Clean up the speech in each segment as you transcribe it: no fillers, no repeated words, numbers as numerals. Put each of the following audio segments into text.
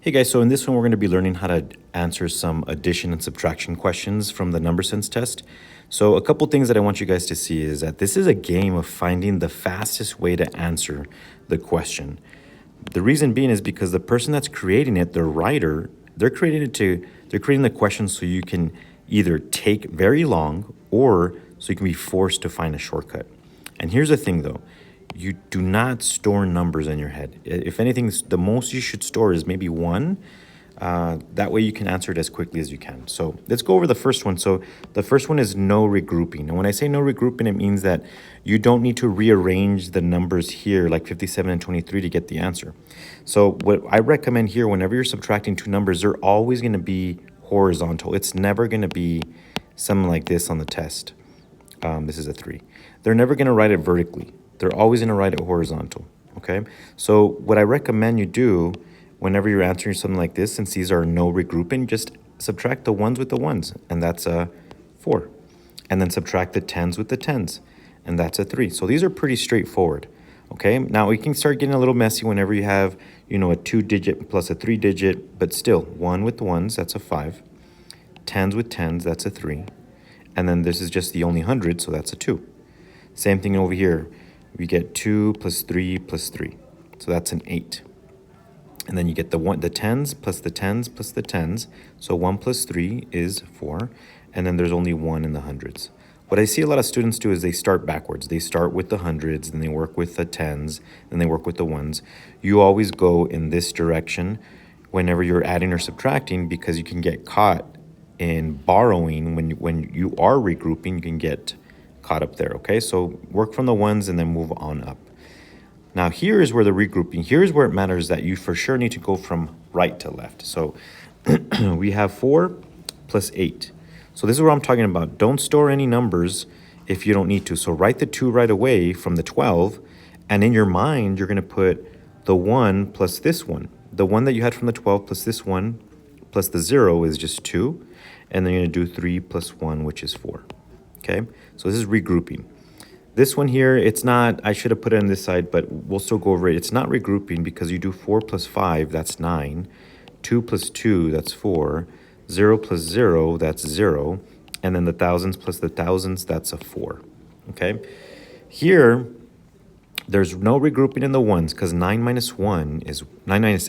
Hey guys, so in this one we're going to be learning how to answer some addition and subtraction questions from the number sense test. So a couple things that I want you guys to see is that this is a game of finding the fastest way to answer the question. The reason being is because the person that's creating it, the writer, they're creating the question so you can either take very long or so you can be forced to find a shortcut. And here's the thing though. You do not store numbers in your head. If anything, the most you should store is maybe one. That way you can answer it as quickly as you can. So let's go over the first one. So the first one is no regrouping. And when I say no regrouping, it means that you don't need to rearrange the numbers here like 57 and 23 to get the answer. So what I recommend here, whenever you're subtracting two numbers, they're always going to be horizontal. It's never going to be something like this on the test. This is a 3. They're never going to write it vertically. They're always going to write it horizontal, okay? So what I recommend you do whenever you're answering something like this, since these are no regrouping, just subtract the 1s with the 1s, and that's a 4. And then subtract the 10s with the 10s, and that's a 3. So these are pretty straightforward, okay? Now we can start getting a little messy whenever you have, a 2-digit plus a 3-digit, but still, 1 with 1s, that's a 5. 10s with 10s, that's a 3. And then this is just the only 100, so that's a 2. Same thing over here. We get 2 plus 3 plus 3. So that's an 8. And then you get the 10s plus the 10s plus the 10s. So 1 plus 3 is 4. And then there's only 1 in the hundreds. What I see a lot of students do is they start backwards. They start with the hundreds, then they work with the 10s, then they work with the 1s. You always go in this direction whenever you're adding or subtracting, because you can get caught in borrowing. When you are regrouping, you can get caught up there, okay? So work from the 1s and then move on up. Now here is where the regrouping, here's where it matters that you for sure need to go from right to left. So we have 4 plus 8. So this is what I'm talking about. Don't store any numbers if you don't need to. So write the 2 right away from the 12, and in your mind, you're gonna put the 1 plus this one. The 1 that you had from the 12 plus this 1 plus the 0 is just 2, and then you're gonna do 3 plus 1, which is 4. Okay, so this is regrouping. This one here, it's not, I should have put it on this side, but we'll still go over it. It's not regrouping because you do 4 plus 5, that's 9. 2 plus 2, that's 4. 0 plus 0, that's 0. And then the thousands plus the thousands, that's a 4. Okay, here, there's no regrouping in the 1s because 9 minus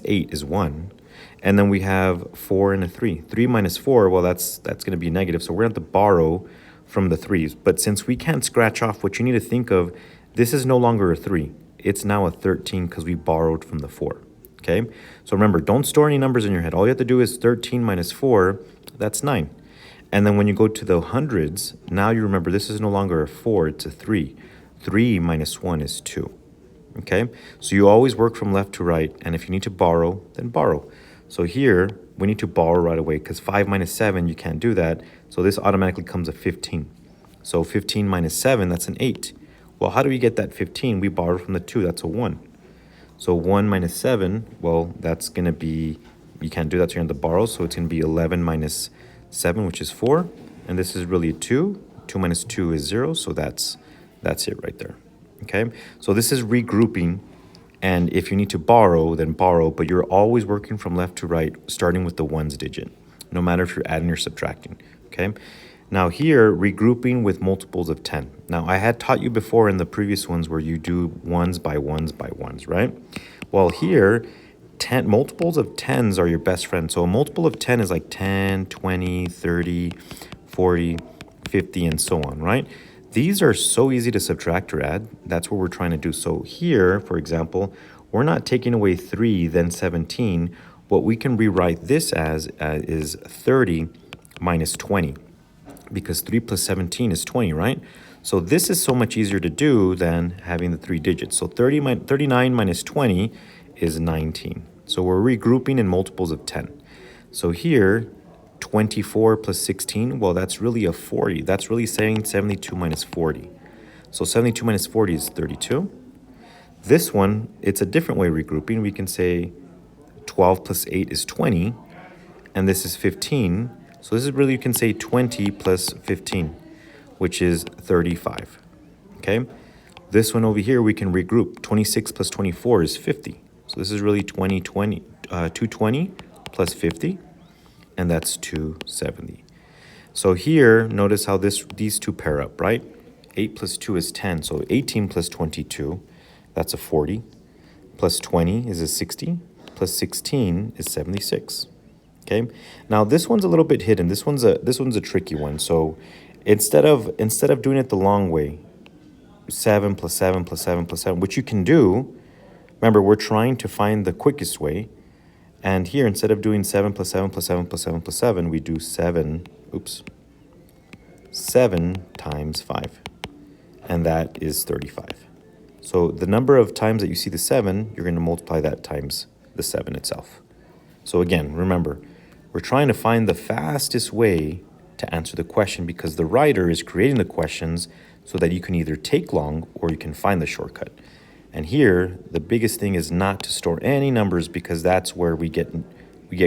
8 is 1. And then we have 4 and a 3. 3 minus 4, well, that's going to be negative. So we're going to have to borrow from the 3s. But since we can't scratch off, what you need to think of, this is no longer a 3. It's now a 13 because we borrowed from the 4. Okay? So remember, don't store any numbers in your head. All you have to do is 13 minus 4, that's 9. And then when you go to the hundreds, now you remember this is no longer a 4, it's a 3. 3 minus 1 is 2. Okay? So you always work from left to right, and if you need to borrow, then borrow. So here, we need to borrow right away because 5 minus 7, you can't do that. So this automatically comes a 15. So 15 minus 7, that's an 8. Well, how do we get that 15? We borrow from the 2, that's a 1. So 1 minus 7, well, that's going to be, you can't do that, so you're going to borrow. So it's going to be 11 minus 7, which is 4. And this is really a 2. 2 minus 2 is 0, so that's it right there. Okay, so this is regrouping. And if you need to borrow, then borrow, but you're always working from left to right, starting with the 1s digit, no matter if you're adding or subtracting, okay? Now here, regrouping with multiples of 10. Now, I had taught you before in the previous ones where you do 1s by 1s by 1s, right? Well, here, multiples of 10s are your best friend. So a multiple of 10 is like 10, 20, 30, 40, 50, and so on, right? These are so easy to subtract or add. That's what we're trying to do. So here, for example, we're not taking away 3, then 17. What we can rewrite this as is 30 minus 20, because 3 plus 17 is 20, right? So this is so much easier to do than having the 3 digits. So 39 minus 20 is 19. So we're regrouping in multiples of 10. So here, 24 plus 16, well, that's really a 40. That's really saying 72 minus 40. So 72 minus 40 is 32. This one, it's a different way of regrouping. We can say 12 plus 8 is 20, and this is 15. So this is really, you can say 20 plus 15, which is 35, okay? This one over here, we can regroup. 26 plus 24 is 50. So this is really 220 plus 50, and that's 270. So here, notice how these two pair up, right? 8 plus 2 is 10, so 18 plus 22, that's a 40. Plus 20 is a 60, plus 16 is 76. Okay, now this one's a little bit hidden. This one's a tricky one. So instead of doing it the long way, 7 plus 7 plus 7 plus 7, which you can do, remember we're trying to find the quickest way. And here, instead of doing 7 plus 7 plus 7 plus 7 plus 7, we do 7 times 5. And that is 35. So the number of times that you see the 7, you're going to multiply that times the 7 itself. So again, remember, we're trying to find the fastest way to answer the question because the writer is creating the questions so that you can either take long or you can find the shortcut. And here, the biggest thing is not to store any numbers because that's where we get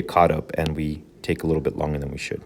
caught up and we take a little bit longer than we should.